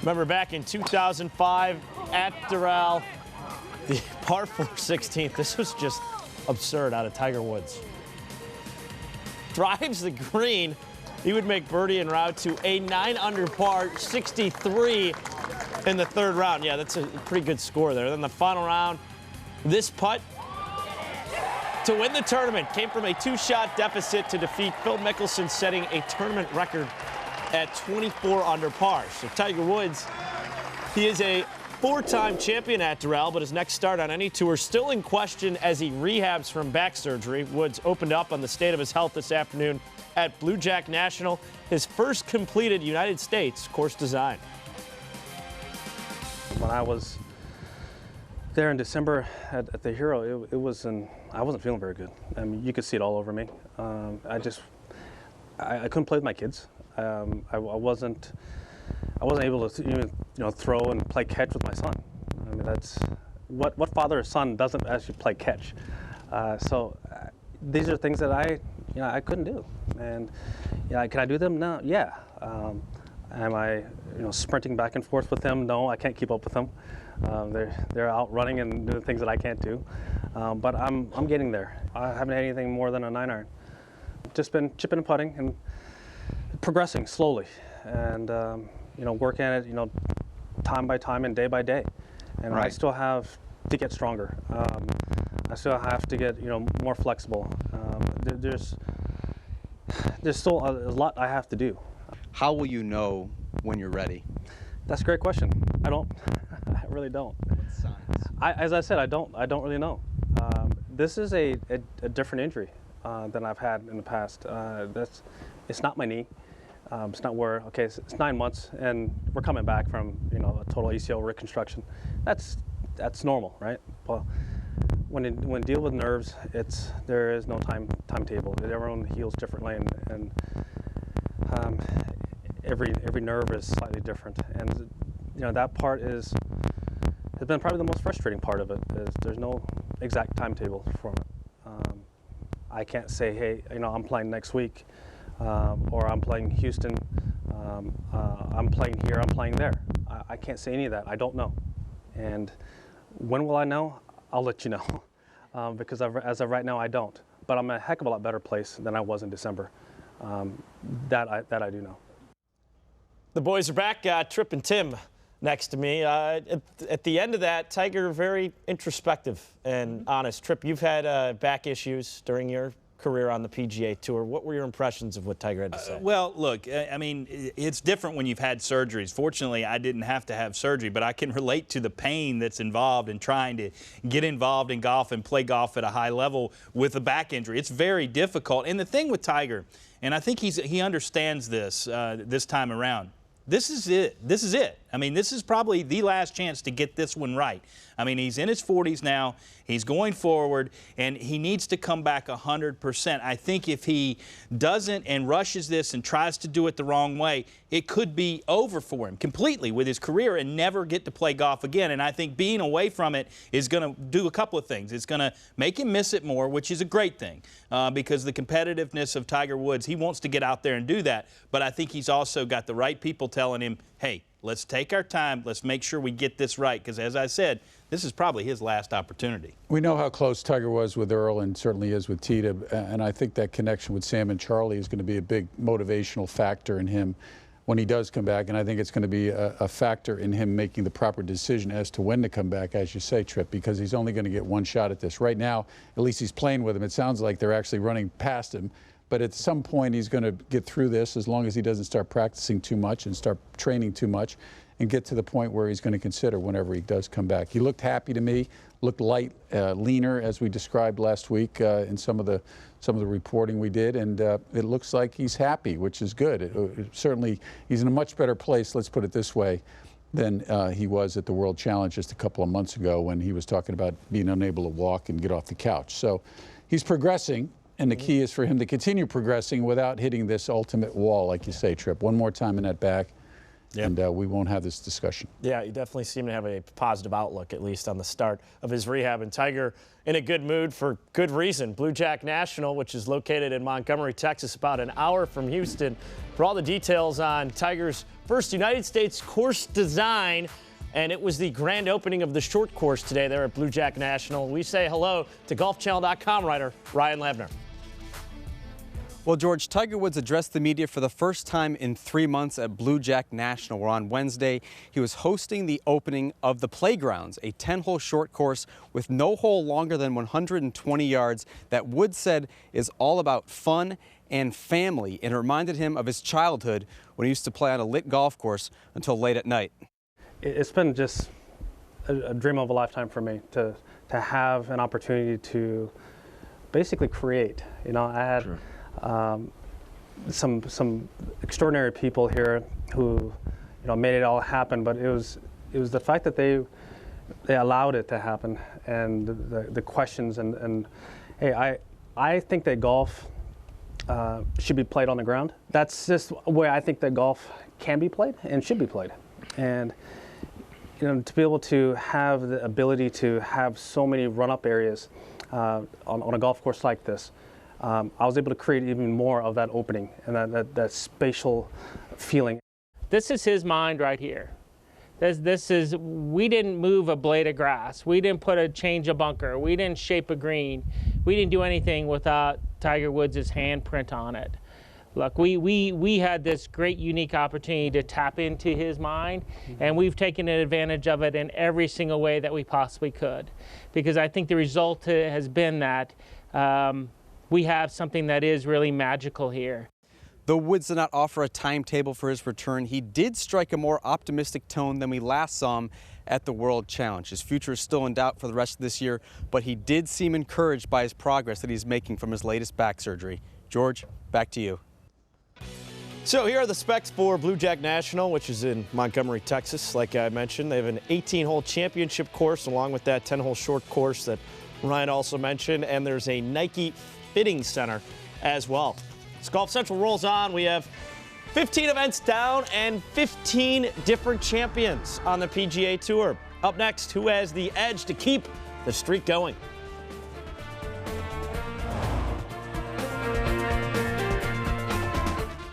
Remember back in 2005 at Doral, the par 4 16th. This was just absurd out of Tiger Woods. Drives the green. He would make birdie en route to a 9 under par 63 in the third round. Yeah, that's a pretty good score there. Then the final round, this putt to win the tournament came from a 2-shot deficit to defeat Phil Mickelson, setting a tournament record at 24 under par. So Tiger Woods, he is a 4-time champion at Doral, but his next start on any tour still in question as he rehabs from back surgery. Woods opened up on the state of his health this afternoon at Blue Jack National, his first completed United States course design. When I was there in December at the Hero, I wasn't feeling very good. I mean, you could see it all over me. I couldn't play with my kids. I wasn't able to even throw and play catch with my son. I mean, that's what father or son doesn't actually play catch. So these are things that I couldn't do. And can I do them? No. Yeah. Am I sprinting back and forth with them? No, I can't keep up with them. They're out running and doing things that I can't do. But I'm getting there. I haven't had anything more than a 9-iron. Just been chipping and putting and progressing slowly, and working at it, time by time and day by day. And right. I still have to get stronger. I still have to get more flexible. There's still a lot I have to do. How will you know when you're ready? That's a great question. I don't. I really don't. What signs? As I said, I don't really know. This is a different injury than I've had in the past. It's not my knee. It's not where, okay, it's 9 months and we're coming back from, a total ACL reconstruction. That's normal, right? Well, when you deal with nerves, there is no timetable. Everyone heals differently, and every nerve is slightly different. And that part has been probably the most frustrating part of it. Is there's no exact timetable for it. I can't say, hey, I'm playing next week. Or I'm playing Houston, I'm playing here, I'm playing there. I can't say any of that. I don't know. And when will I know? I'll let you know. Because as of right now, I don't. But I'm in a heck of a lot better place than I was in December. That I do know. The boys are back. Tripp and Tim next to me. At the end of that, Tiger, very introspective and honest. Tripp, you've had back issues during your career on the PGA Tour. What were your impressions of what Tiger had to say? Well, look, I mean, it's different when you've had surgeries. Fortunately, I didn't have to have surgery, but I can relate to the pain that's involved in trying to get involved in golf and play golf at a high level with a back injury. It's very difficult. And the thing with Tiger, and I think he understands this this time around, this is it. This is it. I mean, this is probably the last chance to get this one right. I mean, he's in his 40s now. He's going forward, and he needs to come back 100%. I think if he doesn't and rushes this and tries to do it the wrong way, it could be over for him completely with his career and never get to play golf again. And I think being away from it is going to do a couple of things. It's going to make him miss it more, which is a great thing, because the competitiveness of Tiger Woods, he wants to get out there and do that. But I think he's also got the right people telling him, hey, let's take our time. Let's make sure we get this right, because as I said, this is probably his last opportunity. We know how close Tiger was with Earl and certainly is with Tita, and I think that connection with Sam and Charlie is going to be a big motivational factor in him when he does come back, and I think it's going to be a factor in him making the proper decision as to when to come back, as you say, Tripp, because he's only going to get one shot at this. Right now, at least he's playing with him. It sounds like they're actually running past him. But at some point, he's going to get through this as long as he doesn't start practicing too much and start training too much and get to the point where he's going to consider whenever he does come back. He looked happy to me, looked light, leaner, as we described last week in some of the reporting we did, and it looks like he's happy, which is good. Certainly, he's in a much better place, let's put it this way, than he was at the World Challenge just a couple of months ago when he was talking about being unable to walk and get off the couch. So he's progressing. And the key is for him to continue progressing without hitting this ultimate wall, like you say, Tripp. One more time in that back, Yeah. and we won't have this discussion. Yeah, you definitely seem to have a positive outlook, at least on the start of his rehab. And Tiger in a good mood for good reason. Blue Jack National, which is located in Montgomery, Texas, about an hour from Houston. For all the details on Tiger's first United States course design, and it was the grand opening of the short course today there at Blue Jack National. We say hello to GolfChannel.com writer Ryan Lebner. Well, George, Tiger Woods addressed the media for the first time in 3 months at Blue Jack National, where on Wednesday he was hosting the opening of the Playgrounds, a 10-hole short course with no hole longer than 120 yards that Woods said is all about fun and family, and it reminded him of his childhood when he used to play on a lit golf course until late at night. It's been just a dream of a lifetime for me to have an opportunity to basically create. You know, I had some extraordinary people here who, you know, made it all happen. But it was the fact that they allowed it to happen, and the questions and hey, I think that golf should be played on the ground. That's just where I think that golf can be played and should be played. And you know, to be able to have the ability to have so many run-up areas on a golf course like this, I was able to create even more of that opening and that spatial feeling. This is his mind right here. This is, we didn't move a blade of grass. We didn't change a bunker. We didn't shape a green. We didn't do anything without Tiger Woods' handprint on it. Look, we had this great, unique opportunity to tap into his mind, and we've taken advantage of it in every single way that we possibly could. Because I think the result has been that we have something that is really magical here. Though Woods did not offer a timetable for his return, he did strike a more optimistic tone than we last saw him at the World Challenge. His future is still in doubt for the rest of this year, but he did seem encouraged by his progress that he's making from his latest back surgery. George, back to you. So here are the specs for Blue Jack National, which is in Montgomery, Texas. Like I mentioned, they have an 18-hole championship course along with that 10-hole short course that Ryan also mentioned, and there's a Nike fitting center as well. As Golf Central rolls on, we have 15 events down and 15 different champions on the PGA Tour. Up next, who has the edge to keep the streak going?